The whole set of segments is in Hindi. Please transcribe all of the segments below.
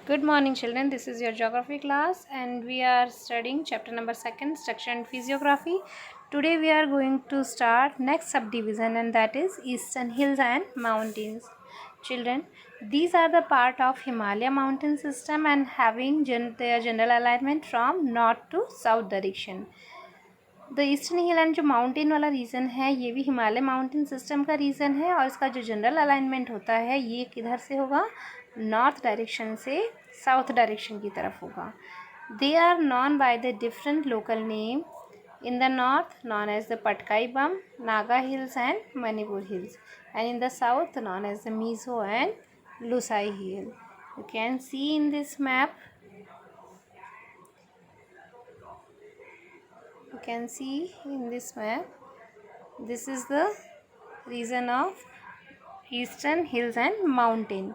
Good morning, children. This is your geography class, and we are studying chapter number 2, structure and physiography. Today, we are going to start next subdivision, and that is eastern hills and mountains. Children, these are the part of Himalaya mountain system and having their general alignment from north to south direction. The eastern hill and जो माउंटेन वाला रीजन है ये भी हिमालय माउंटेन सिस्टम का रीजन है और इसका जो जनरल अलाइनमेंट होता है ये किधर से होगा, नॉर्थ डायरेक्शन से साउथ डायरेक्शन की तरफ होगा. They are known by the different local name. In the north known as the Patkai Bum, Naga hills and Manipur hills, and in the south known as the Mizo and Lushai hill. You can see in this map. You can see in this map this is the region of eastern hills and mountain,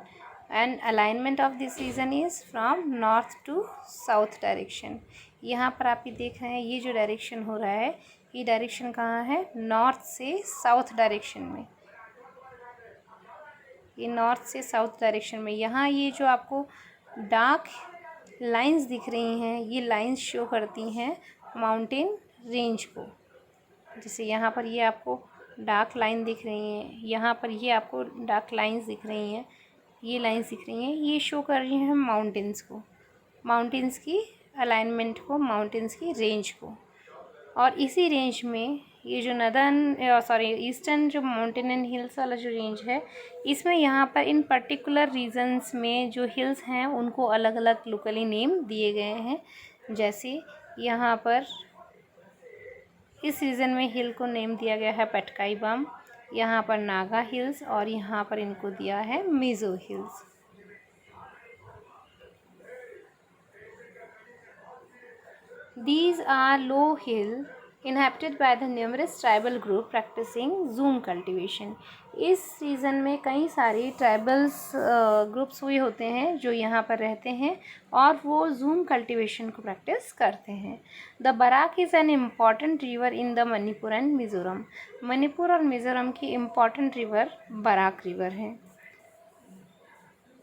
and alignment of this region is from north to south direction. यहाँ पर आप ये देख रहे हैं ये जो डायरेक्शन हो रहा है ये डायरेक्शन कहाँ है, नॉर्थ से साउथ डायरेक्शन में. ये नॉर्थ से साउथ डायरेक्शन में. यहाँ ये जो आपको डार्क लाइंस दिख रही हैं ये लाइंस शो करती हैं माउंटेन रेंज को. जैसे यहाँ पर ये आपको डार्क लाइन दिख रही हैं, यहाँ पर ये आपको डार्क लाइंस दिख रही हैं, ये लाइंस दिख रही हैं, ये शो कर रही हैं माउंटेंस को, माउंटेंस की अलाइनमेंट को, माउंटेंस की रेंज को. और इसी रेंज में ये जो ईस्टर्न जो माउंटेन एंड हिल्स वाला जो रेंज है इसमें यहाँ पर इन पर्टिकुलर रीजन्स में जो हिल्स हैं उनको अलग अलग लोकली नेम दिए गए हैं. जैसे यहाँ पर इस रीजन में हिल को नेम दिया गया है पटकाई बम, यहाँ पर नागा हिल्स और यहाँ पर इनको दिया है Mizo hills. These are low hill inhabited by the numerous tribal group practicing zoom cultivation. इस सीज़न में कई सारे ट्राइबल्स ग्रुप्स हुए होते हैं जो यहाँ पर रहते हैं और वो जूम कल्टीवेशन को प्रैक्टिस करते हैं. The Barak is an important river in the Manipur and Mizoram. Manipur और मिज़ोरम की इम्पॉर्टेंट रिवर बराक रिवर है.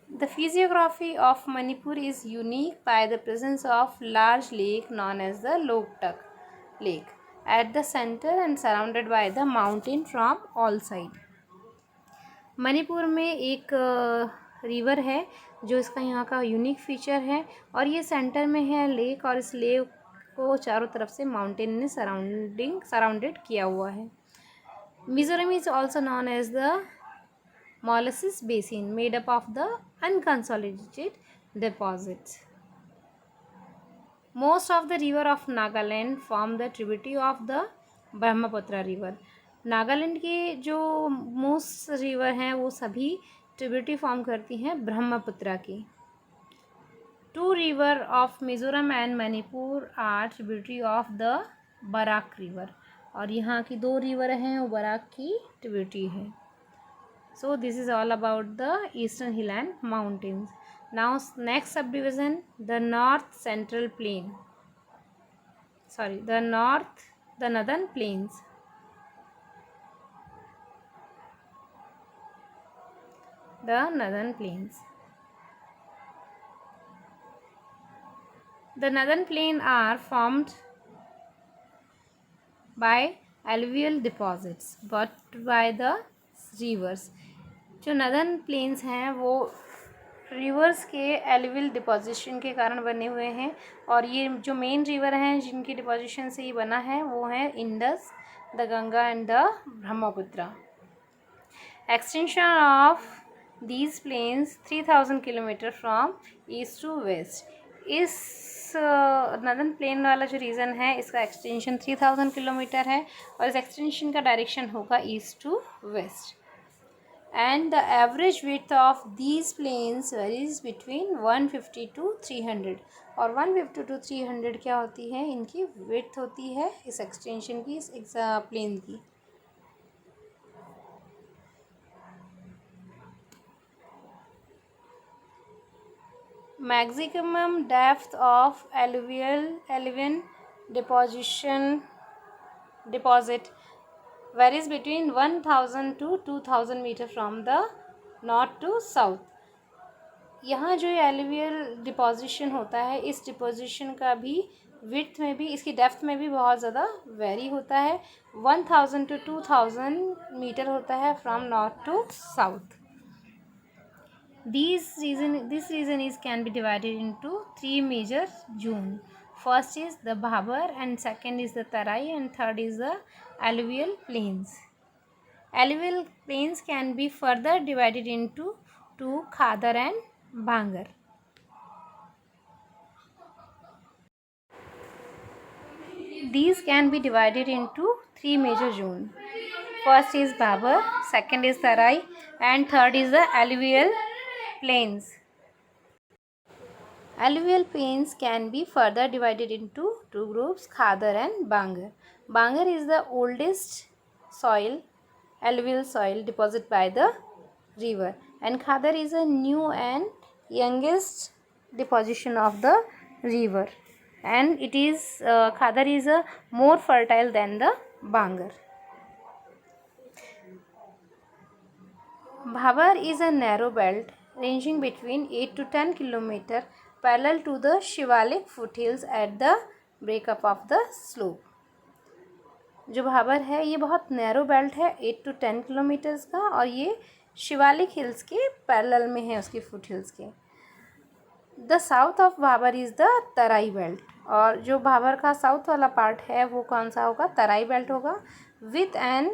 The physiography of Manipur is unique by the presence of large lake known as the Loktak Lake at the center and surrounded by the mountain from all side. Manipur में एक रिवर है जो इसका यहाँ का यूनिक फीचर है और ये सेंटर में है लेक और इस लेक को चारों तरफ से माउंटेन ने सराउंडेड किया हुआ है. Mizoram is also known as the Molasses basin made up of the unconsolidated deposits. Most of the river of Nagaland form the tributary of the Brahmaputra river. Nagaland के जो मोस्ट रिवर हैं वो सभी ट्रिब्यूटरी फॉर्म करती हैं ब्रह्मपुत्रा की. Two river of Mizoram and Manipur are tributary of the Barak river. और यहाँ की दो रिवर हैं वो बराक की ट्रिब्यूटरी है. So this is all about the eastern hill and mountains. Now next subdivision, the north central plain. The northern plains. The northern plains. The northern plain are formed by alluvial deposits but by the rivers. जो नदर्न प्लेन्स हैं वो रिवर्स के एलुवियल डिपोजिशन के कारण बने हुए हैं और ये जो मेन रिवर हैं जिनकी डिपोजिशन से ये बना है वो है Indus, the Ganga and the Brahmaputra. Extension of these plains 3000 kilometre from east to west. इस नदर्न प्लेन वाला जो रीजन है इसका एक्सटेंशन 3000 किलोमीटर है और इस एक्सटेंशन का डायरेक्शन होगा east to west. And the average width of these plains varies between 150 to 300. और 150 to 300 क्या होती है, इनकी width होती है इस एक्सटेंशन की, इस प्लेन की. Maximum depth of alluvial deposit varies between 1000 to 2000 meter from the north to south. यहाँ जो एलुवियल डिपोजिशन होता है, इस डिपोजिशन का भी विड्थ में भी, इसकी डेप्थ में भी बहुत ज़्यादा वेरी होता है। 1000 to 2000 मीटर होता है from north to south. This region is can be divided into 3 major zones. First is the Bhabar, and second is the Tarai, and third is the alluvial plains. Alluvial plains can be further divided into two, Khadar and Bhangar. These can be divided into 3 major zones. First is Bhabar, second is Tarai, and third is the alluvial plains. Alluvial plains can be further divided into two groups, Khadar and Bhangar. Bhangar is the oldest soil, alluvial soil deposited by the river, and Khadar is a new and youngest deposition of the river, and it is Khadar is a more fertile than the Bhangar. Bhabar is a narrow belt ranging between 8 to 10 km parallel to the Shivalik foothills at the breakup of the slope. जो भाबर है ये बहुत नैरो बेल्ट है 8 to 10 किलोमीटर्स का, और ये शिवालिक हिल्स के पैरेलल में है, उसकी फुट हिल्स के। The south of Bhabar is the Terai belt, और जो भाबर का साउथ वाला पार्ट है वो कौन सा होगा? तराई बेल्ट होगा, with an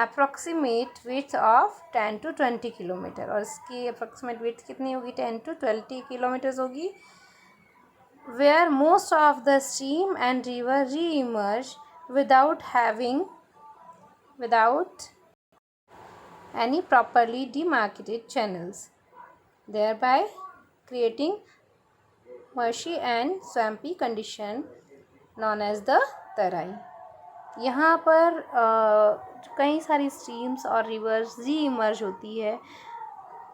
approximate width of 10 to 20 kilometre, और इसकी अप्रॉक्सीमेट विड्थ कितनी होगी? 10 to 20 किलोमीटर्स होगी। Where most of the stream and river reemerge without any properly demarcated channels, thereby creating marshy and swampy condition known as the तराई। यहाँ पर कई सारी स्ट्रीम्स और रिवर्स री इमर्ज होती है,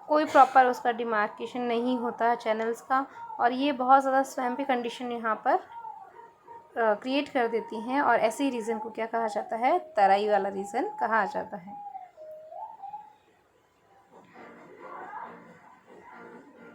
कोई प्रॉपर उसका डिमार्केशन नहीं होता चैनल्स का, और ये बहुत ज़्यादा स्वैम्पी कंडीशन यहाँ पर क्रिएट कर देती हैं, और ऐसे ही रीज़न को क्या कहा जाता है? तराई वाला रीज़न कहा जाता है।